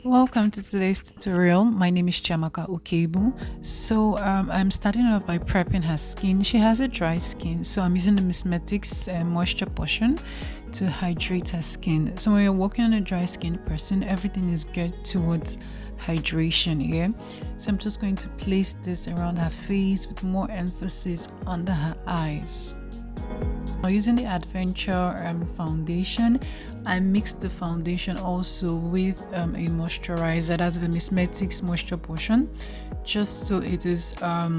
Welcome to today's tutorial. My name is Chamaka Okebu. I'm starting off by prepping her skin. She has a dry skin, so I'm using the Mismetics moisture potion to hydrate her skin. So when you're working on a dry skin person, everything is geared towards hydration here. So I'm just going to place this around her face with more emphasis under her eyes. Now using the Adventure foundation, I mixed the foundation also with a moisturizer, that's the Mismetics moisture potion, just so it is a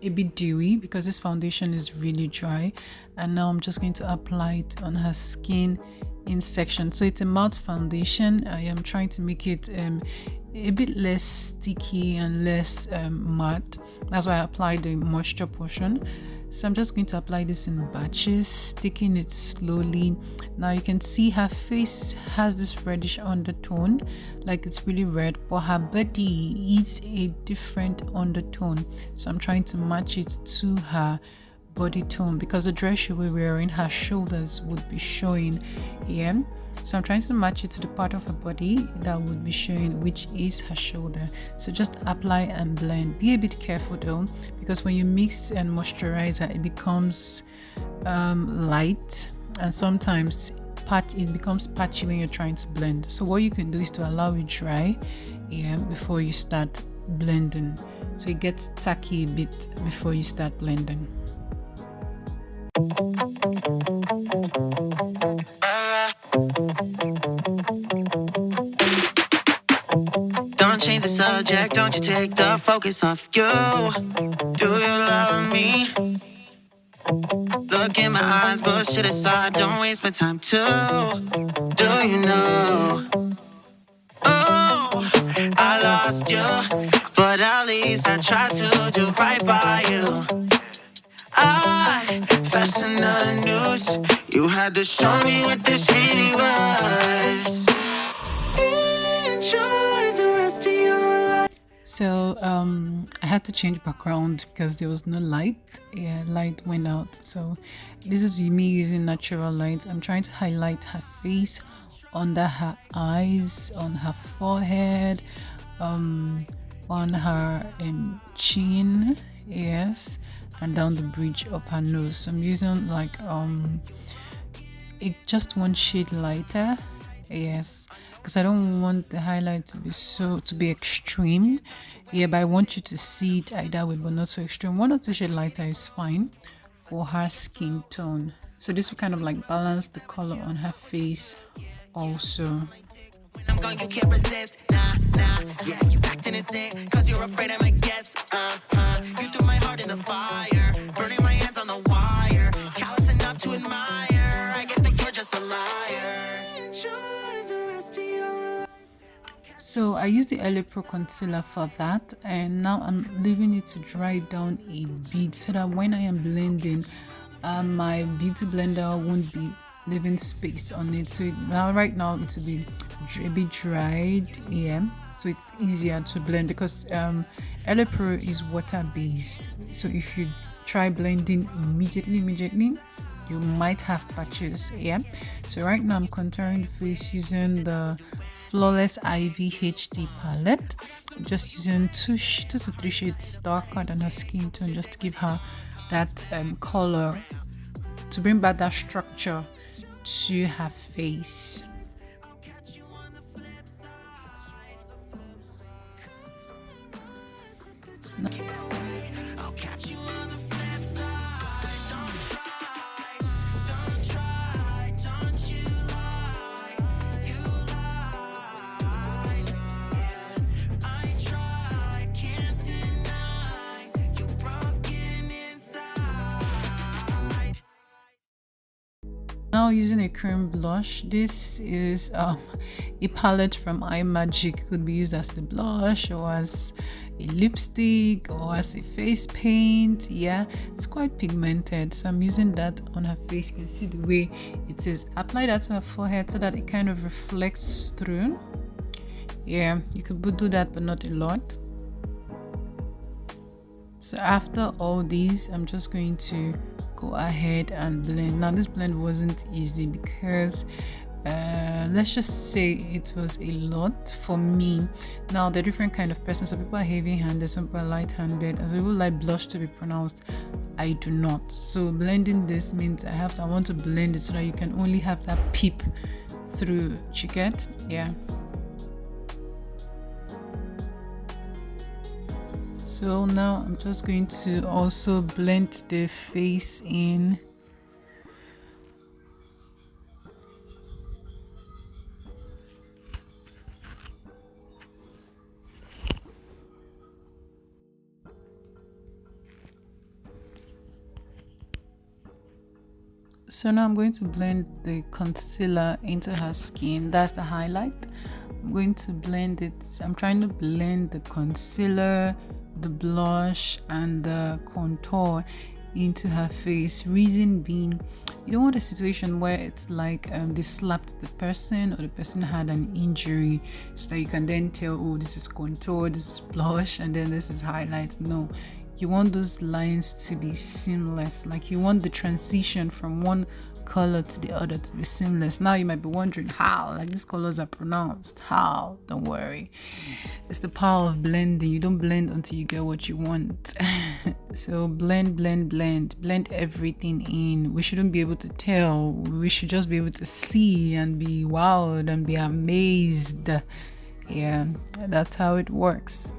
bit dewy because this foundation is really dry. And now I'm just going to apply it on her skin in sections. So it's a matte foundation. I am trying to make it a bit less sticky and less matte. That's why I applied the moisture potion. So I'm just going to apply this in batches, taking it slowly. Now you can see her face has this reddish undertone, like it's really red, but her body is a different undertone. So I'm trying to match it to her body tone because the dress she was wearing, her shoulders would be showing here. So I'm trying to match it to the part of her body that would be showing, which is her shoulder. So just apply and blend. Be a bit careful though, because when you mix and moisturizer, it becomes light, and sometimes it becomes patchy when you're trying to blend. So what you can do is to allow it dry before you start blending, so it gets tacky a bit before you start blending. Don't change the subject, don't you take the focus off you. Do you love me? Look in my eyes, bullshit aside, don't waste my time too. Do you know? Oh, I lost you, but at least I tried to do right by you. I fastened the news, you had to show me what this really was. Enjoy the rest of your life. So I had to change background because there was no light. Light went out. So this is me using natural light. I'm trying to highlight her face, under her eyes, on her forehead, on her chin, yes, and down the bridge of her nose. So I'm using like just one shade lighter, yes, because I don't want the highlight to be extreme, but I want you to see it either way, but not so extreme. 1 or 2 shade lighter is fine for her skin tone. So this will kind of like balance the color on her face also. I'm going, you can't resist, nah, yeah, you acting insane, cause you're afraid I'm a guess, you threw my heart in the fire, burning my hands on the wire, callous enough to admire, I guess that you're just a liar. Enjoy the rest of your life. So I use the LA Pro concealer for that, and now I'm leaving it to dry down a bit so that when I am blending, my beauty blender won't be leaving space on it. So right now it will be a bit dried, so it's easier to blend because LA Pro is water based. So if you try blending immediately, you might have patches. So right now I'm contouring the face using the FlawlessIvy HD palette. I'm just using 2 to 3 shades darker than her skin tone, just to give her that color, to bring back that structure to her face. I'll catch you on the flip side. Don't try, don't you lie. You lied. I tried, can't deny. You broken inside. Now using a cream blush. This is a palette from Imagic. Could be used as a blush or as a lipstick or as a face paint. It's quite pigmented, so I'm using that on her face. You can see the way it is. Apply that to her forehead so that it kind of reflects through. You could do that, but not a lot. So after all these, I'm just going to go ahead and blend. Now this blend wasn't easy because let's just say it was a lot for me. Now they're different kind of person. Some people are heavy-handed, some people are light-handed, and some people like blush to be pronounced. I do not. So blending this means I want to blend it so that you can only have that peep through. You get? Yeah. So now I'm just going to also blend the face in. So now I'm going to blend the concealer into her skin. That's the highlight. I'm going to blend it. I'm trying to blend the concealer, the blush, and the contour into her face. Reason being, you don't want a situation where it's like they slapped the person or the person had an injury, so that you can then tell, oh, this is contour, this is blush, and then this is highlight. No, you want those lines to be seamless. Like, you want the transition from one color to the other to be seamless. Now you might be wondering how, like, these colors are pronounced. How? Don't worry, it's the power of blending. You don't blend until you get what you want. So blend everything in. We shouldn't be able to tell, we should just be able to see and be wowed and be amazed. Yeah, that's how it works.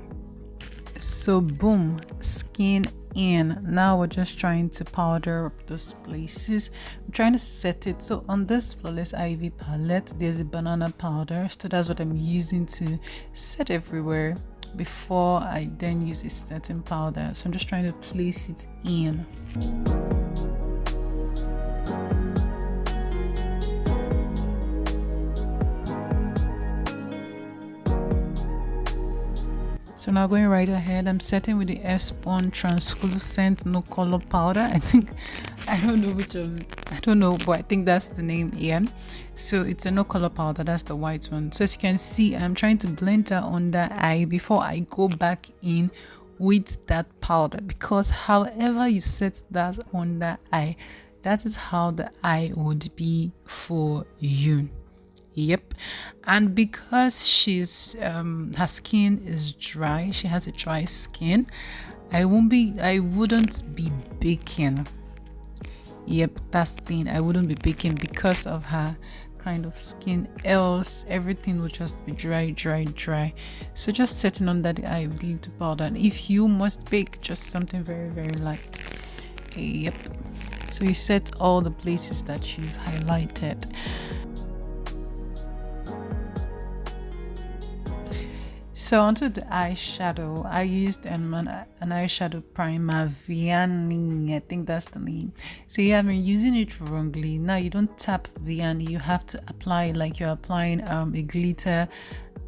So boom, skin in. Now we're just trying to powder up those places. I'm trying to set it. So on this FlawlessIvy palette, there's a banana powder, so that's what I'm using to set everywhere before I then use a setting powder. So I'm just trying to place it in. So now going right ahead, I'm setting with the Airspun translucent no color powder. I don't know, but I think that's the name. Yeah, so it's a no color powder. That's the white one. So as you can see, I'm trying to blend that under eye before I go back in with that powder, because however you set that under eye, that is how the eye would be for you. Yep. And because she's her skin is dry, she has a dry skin, I wouldn't be baking. Yep, that's the thing, I wouldn't be baking because of her kind of skin, else everything would just be dry. So just setting under the eye with little powder. And if you must bake, just something very, very light. Yep. So you set all the places that you've highlighted. So onto the eyeshadow, I used an eyeshadow primer, Vianney, I think that's the name. So yeah, I've been using it wrongly. Now you don't tap Vianney, you have to apply like you're applying a glitter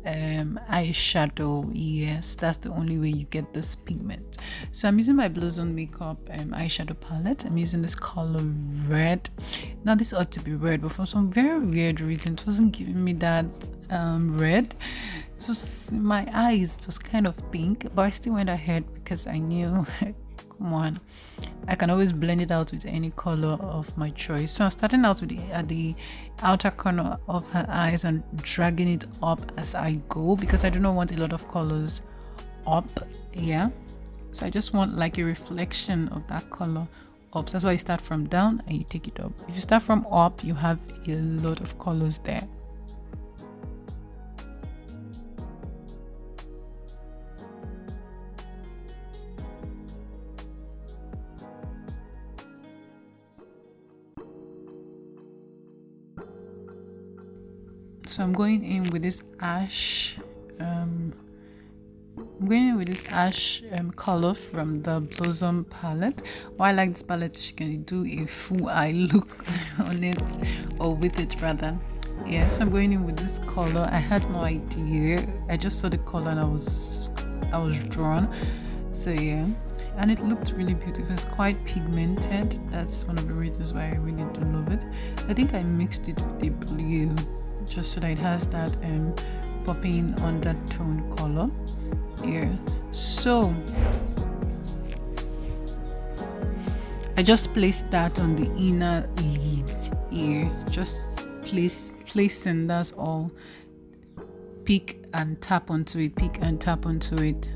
eyeshadow. Yes, that's the only way you get this pigment. So I'm using my Blosoommakeupng eyeshadow palette. I'm using this color red. Now this ought to be red, but for some very weird reason it wasn't giving me that red. It was in my eyes, it was kind of pink, but I still went ahead because I knew come on, I can always blend it out with any color of my choice. So I'm starting out with at the outer corner of her eyes and dragging it up as I go, because I do not want a lot of colors up. Yeah, so I just want like a reflection of that color up. So that's why you start from down and you take it up. If you start from up, you have a lot of colors there. So I'm going in with this ash color from the Blossom palette. Why I like this palette, you can do a full eye look on it, or with it rather. Yeah, so I'm going in with this color. I had no idea, I just saw the color and I was drawn. So yeah, and it looked really beautiful. It's quite pigmented. That's one of the reasons why I really do love it. I think I mixed it with the blue just so that it has that popping undertone color. Yeah, so I just placed that on the inner lid here, just placing, that's all. Pick and tap onto it, pick and tap onto it.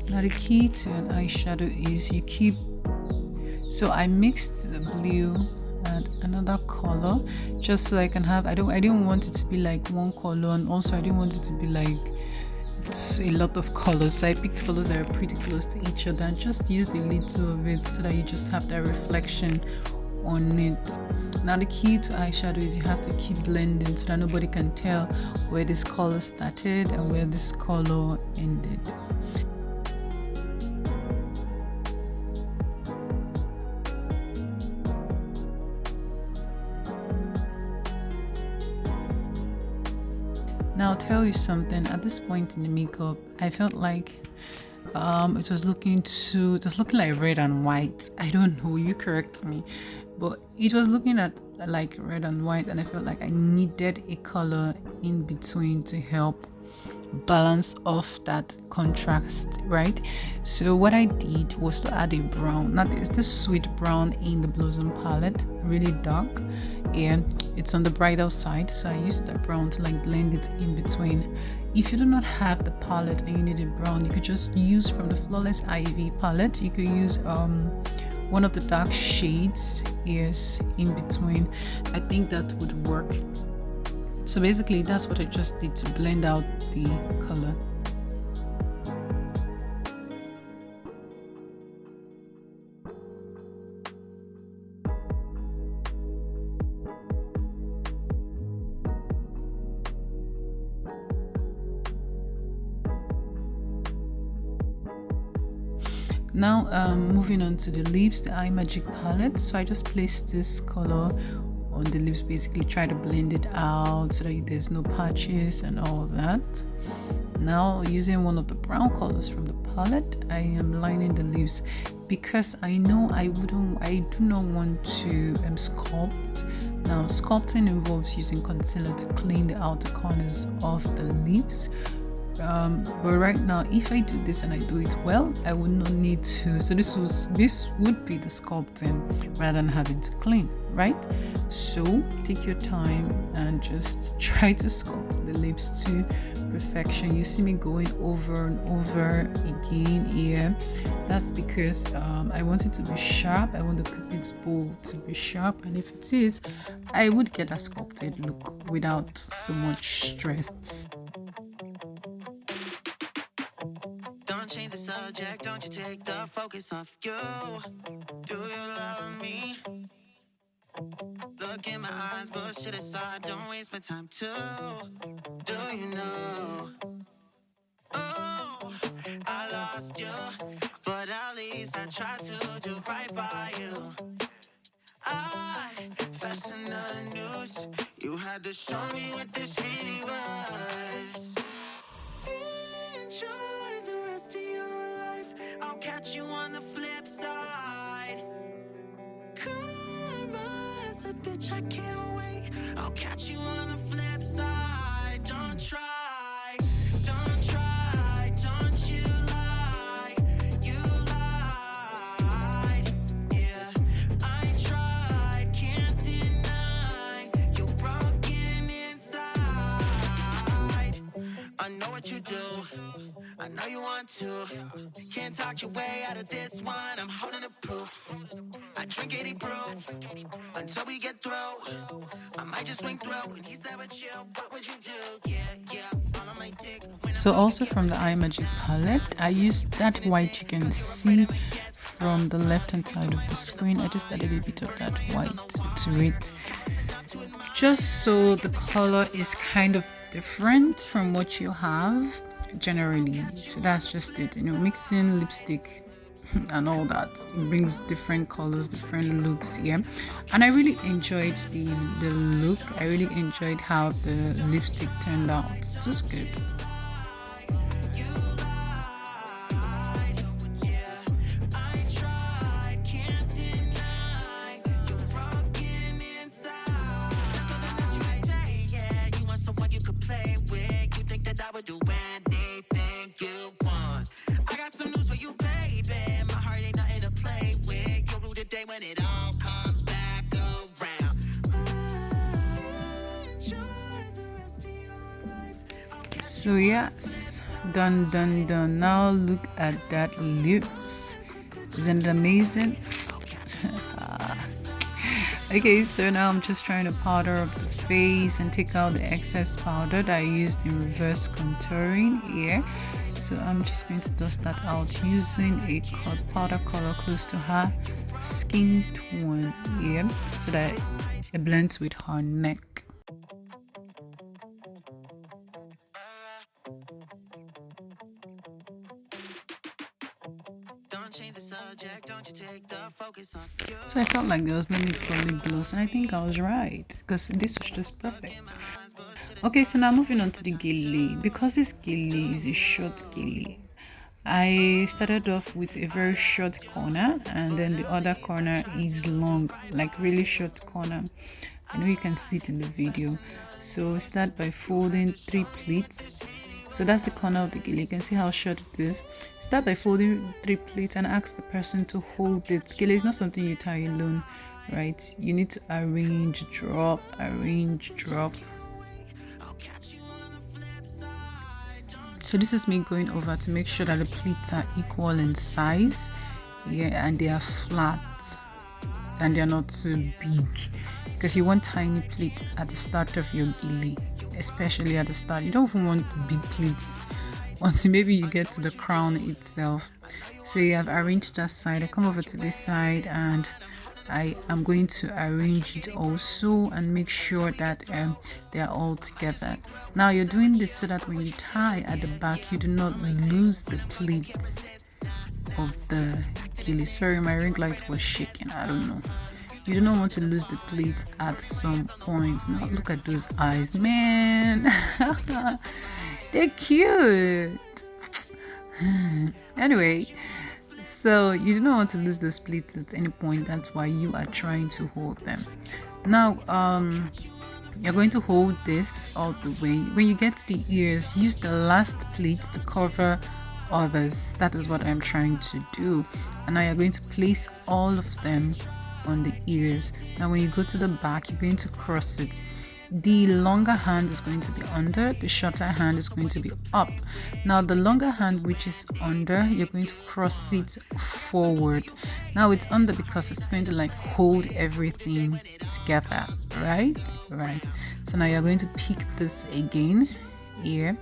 Now the key to an eyeshadow is you keep, so I mixed the blue and another color just so I can have, I didn't want it to be like one color, and also I didn't want it to be like a lot of colors, so I picked colors that are pretty close to each other and just used a little of it so that you just have that reflection on it. Now the key to eyeshadow is you have to keep blending so that nobody can tell where this color started and where this color ended. Now I'll tell you something, at this point in the makeup I felt like it was looking like red and white. I don't know, you correct me, but it was looking at like red and white, and I felt like I needed a color in between to help balance off that contrast, right? So what I did was to add a brown. Now there's this sweet brown in the Blossom palette, really dark. Yeah, it's on the bridal side, so I used that brown to like blend it in between. If you do not have the palette and you need a brown, you could just use from the FlawlessIvy palette. You could use one of the dark shades, yes, in between. I think that would work. So basically that's what I just did to blend out the color. Now moving on to the lips, the Imagic palette. So I just placed this color on the lips, basically try to blend it out so that there's no patches and all that. Now using one of the brown colors from the palette, I am lining the lips because I know I do not want to sculpt. Now sculpting involves using concealer to clean the outer corners of the lips. But right now, if I do this and I do it well, I would not need to. So this would be the sculpting rather than having to clean, right? So take your time and just try to sculpt the lips to perfection. You see me going over and over again here. That's because I want it to be sharp. I want the cupid's bow to be sharp, and if it is, I would get a sculpted look without so much stress. Don't change the subject, don't you take the focus off you. Do you love me? Look in my eyes, bullshit aside, don't waste my time too. Do you know? Oh, I lost you, but at least I tried to do right by you. I fastened the news, you had to show me what this really was. Enjoy the rest of your life, I'll catch you on the flip side. Karma's a bitch, I can't wait, I'll catch you on the flip side. Don't try, don't you lie, you lied. Yeah, I tried, can't deny, you're broken inside. I know what you do, I know you want to. Can't talk your way out of this one, I'm holding the proof. I drink 80 proof until we get through. I might just swing through and he's there with you. What would you do? Yeah, all on my dick. So also from the Imagic palette, I used that white you can see from the left hand side of the screen. I just added a bit of that white to it, just so the color is kind of different from what you have generally. So that's just it, mixing lipstick and all that, it brings different colors, different looks here. And I really enjoyed the look. I really enjoyed how the lipstick turned out. It was good. So yes, done. Now look at that lips. Isn't it amazing? Okay, so now I'm just trying to powder up the face and take out the excess powder that I used in reverse contouring here. So I'm just going to dust that out using a powder color close to her skin tone here so that it blends with her neck. So I felt like there was no need for lip gloss, and I think I was right because this was just perfect. Okay, so now moving on to the gele. Because this gele is a short gele, I started off with a very short corner, and then the other corner is long, like really short corner. I know you can see it in the video. So start by folding 3 pleats. So that's the corner of the gele. You can see how short it is. Start by folding 3 pleats and ask the person to hold it. Gele is not something you tie alone, right? You need to arrange, drop. So this is me going over to make sure that the pleats are equal in size, yeah, and they are flat and they are not too big, because you want tiny pleats at the start of your gele, especially at the start. You don't even want big pleats until maybe you get to the crown itself. So you have arranged that side. I come over to this side and I am going to arrange it also and make sure that they are all together. Now you're doing this so that when you tie at the back, you do not lose the pleats of the gele. Sorry, my ring light was shaking. I don't know. You do not want to lose the pleats at some point. Now look at those eyes, man. They're cute. Anyway, so you do not want to lose those pleats at any point. That's why you are trying to hold them. Now you're going to hold this all the way. When you get to the ears, use the last pleat to cover others. That is what I'm trying to do. And now you're going to place all of them on the ears. Now when you go to the back, you're going to cross it. The longer hand is going to be under, the shorter hand is going to be up. Now the longer hand, which is under, you're going to cross it forward. Now it's under because it's going to like hold everything together, right? So now you're going to pick this again here.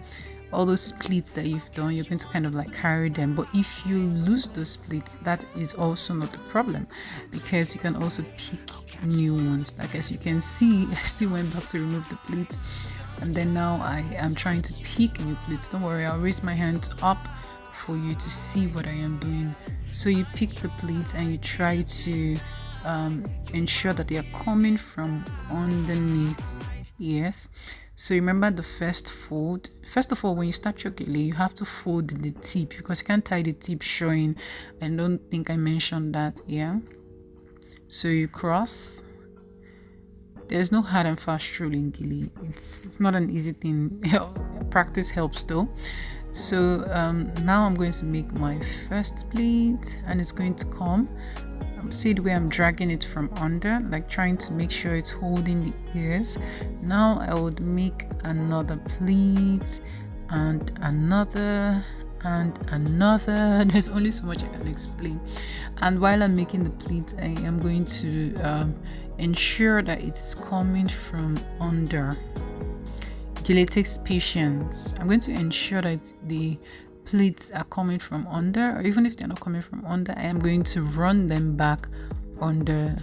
All those pleats that you've done, you're going to kind of like carry them. But if you lose those pleats, that is also not a problem, because you can also pick new ones. Like as you can see, I still went back to remove the pleats, and then now I am trying to pick new pleats. Don't worry, I'll raise my hands up for you to see what I am doing. So you pick the pleats and you try to ensure that they are coming from underneath. Yes. So remember the first fold. First of all, when you start your gele, you have to fold the tip because you can't tie the tip showing. I don't think I mentioned that. Yeah. So you cross. There's no hard and fast rule in gele. It's not an easy thing. Practice helps though. So now I'm going to make my first pleat, and it's going to come. See the way I'm dragging it from under, like trying to make sure it's holding the ears. Now I would make another pleat and another and another. There's only so much I can explain. And while I'm making the pleat, I am going to ensure that it is coming from under. Gele takes patience. I'm going to ensure that the pleats are coming from under, or even if they're not coming from under, I am going to run them back under.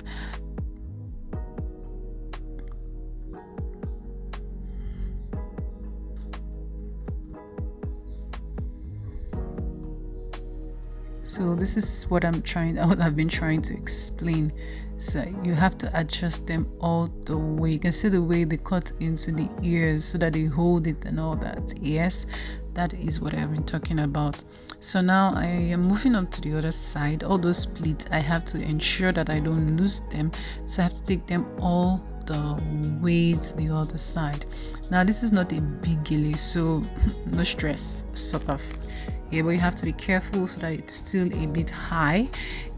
So this is what I've been trying to explain. So you have to adjust them all the way. You can see the way they cut into the ears so that they hold it and all that. Yes, that is what I've been talking about. So now I am moving on to the other side. All those pleats, I have to ensure that I don't lose them. So I have to take them all the way to the other side. Now this is not a big gele, so no stress, sort of. Yeah, but you have to be careful so that it's still a bit high.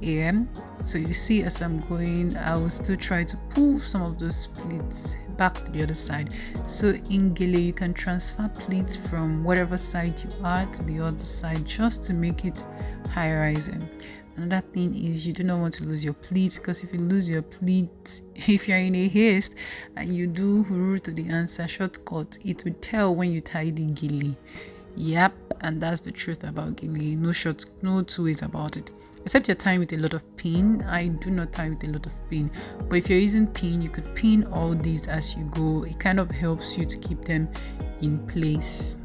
Yeah, so you see as I'm going, I will still try to pull some of those pleats back to the other side. So in Gele, you can transfer pleats from whatever side you are to the other side just to make it high rising. Another thing is you do not want to lose your pleats, because if you lose your pleats, if you're in a haste and you do route to the answer shortcut, it will tell when you tie the Gele. Yep, and that's the truth about Gele. No two ways about it. Except you're tying with a lot of pin. I do not tie with a lot of pin. But if you're using pin, you could pin all these as you go. It kind of helps you to keep them in place.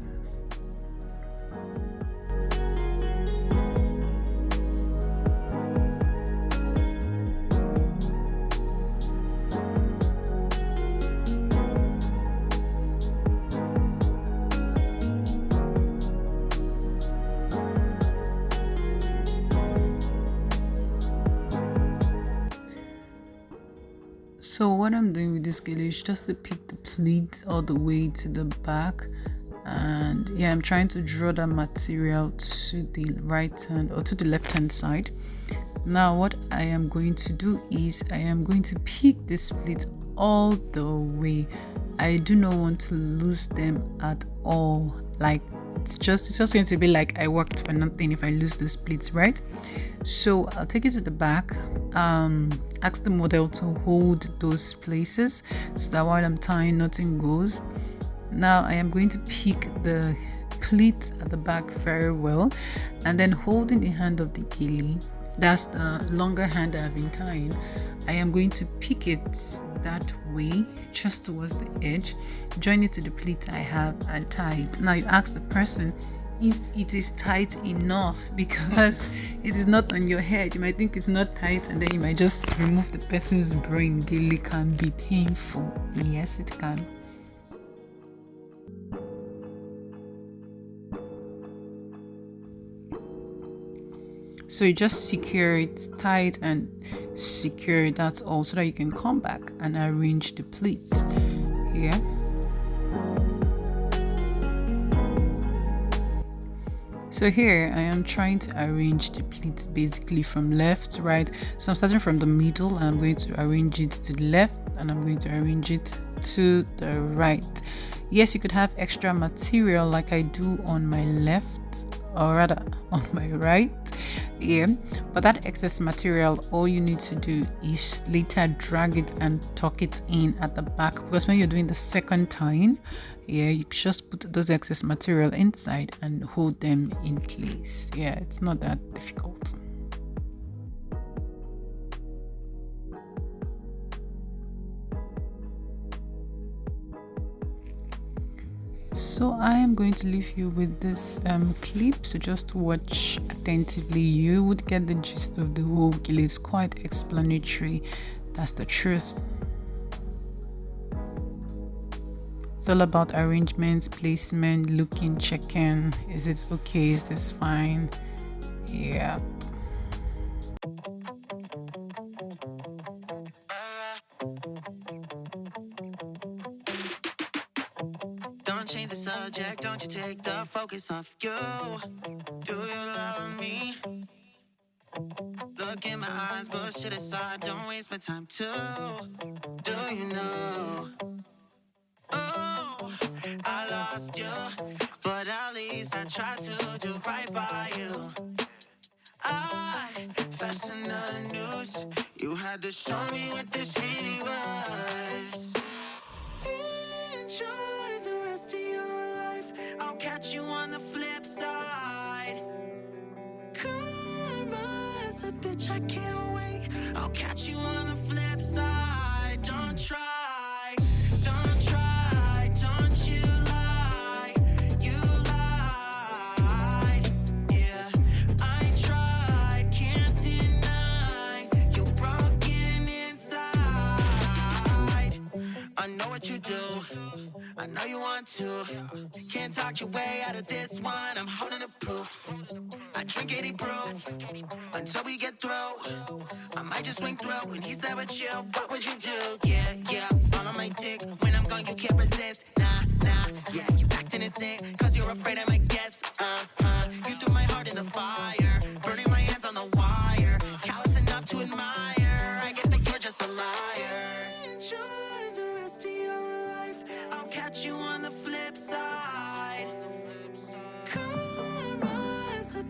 So what I'm doing with this Gele is just to pick the pleat all the way to the back, and yeah, I'm trying to draw that material to the right hand or to the left hand side. Now what I am going to do is I am going to pick this pleat all the way. I do not want to lose them at all. Like it's just going to be like I worked for nothing if I lose those pleats, right? So I'll take it to the back, ask the model to hold those places so that while I'm tying, nothing goes. Now I am going to pick the pleat at the back very well, and then holding the hand of the Gele, that's the longer hand I've been tying, I am going to pick it that way just towards the edge, join it to the pleat I have and tie it. Now you ask the person if it is tight enough, because it is not on your head. You might think it's not tight and then you might just remove the person's brain. Gele can be painful. Yes, it can. So you just secure it tight and secure it, that's all, so that you can come back and arrange the pleats. Yeah. So here I am trying to arrange the pleats basically from left to right. So I'm starting from the middle and I'm going to arrange it to the left and I'm going to arrange it to the right. Yes, you could have extra material like I do on my left, or rather on my right. Yeah, but that excess material, all you need to do is later drag it and tuck it in at the back, because when you're doing the second tying, yeah, you just put those excess material inside and hold them in place. Yeah, it's not that difficult. So I am going to leave you with this clip, so just watch attentively. You would get the gist of the whole Gele. It's quite explanatory, that's the truth. It's all about arrangement, placement, looking, checking, is it okay, is this fine? Yeah. Change the subject, don't you take the focus off you. Do you love me? Look in my eyes, bullshit aside, don't waste my time too. Do you know? Oh, I lost you, but at least I tried to do right by you. I fastened the news, you had to show me what this really was. Enjoy the rest of your life, I'll catch you on the flip side. Karma's a bitch, I can't wait, I'll catch you on the flip side. Don't try, don't try, don't you lie, you lied. Yeah, I tried, can't deny, you're broken inside. I know what you do, I know you want to. Can't talk your way out of this one, I'm holding the proof. I drink 80 proof until we get through. I might just swing through when he's there with you. What would you do? Yeah, yeah, all on my dick. When I'm gone, you can't resist. Nah, nah, yeah, you act innocent, cause you're afraid I might guess. You threw my heart in the fire, burning my hands on the wire. Callous enough to admire, I guess that you're just a liar. Enjoy the rest of your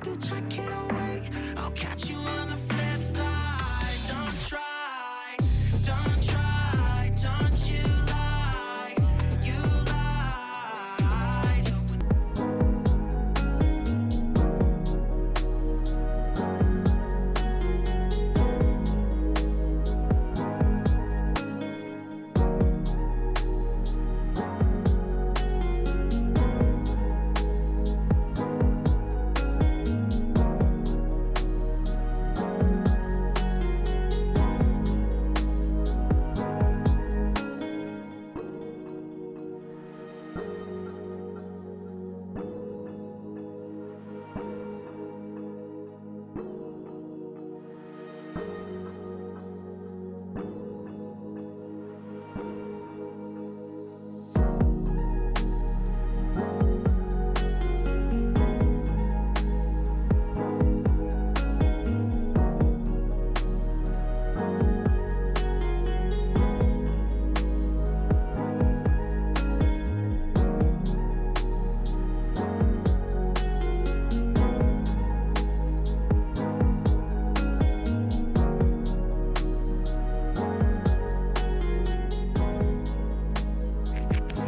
bitch, I can't wait. I'll catch you on the flip side. Don't try, don't try, don't you lie, you lied.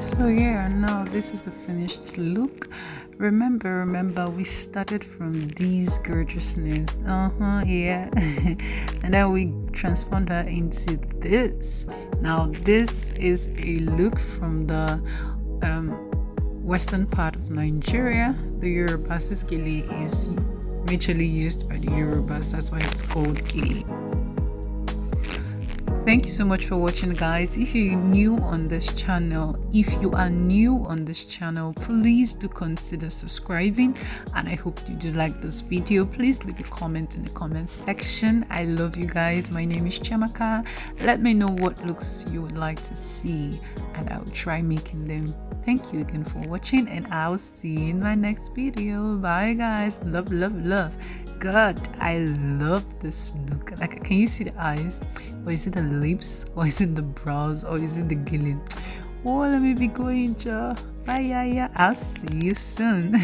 So yeah, now this is the finished look. Remember, we started from these gorgeousness, yeah, and then we transformed her into this. Now this is a look from the western part of Nigeria. The Yorubas, Gele is majorly used by the Yorubas, that's why it's called Gele. Thank you so much for watching, guys. If you are new on this channel, please do consider subscribing, and I hope you do like this video. Please leave a comment in the comment section. I love you guys. My name is Chiamaka. Let me know what looks you would like to see, and I'll try making them. Thank you again for watching, and I'll see you in my next video. Bye guys. Love, love, love. God, I love this look. Like, can you see the eyes, or is it the lips, or is it the brows, or is it the gilling? Oh, let me be going, Joe. Bye, yeah. I'll see you soon.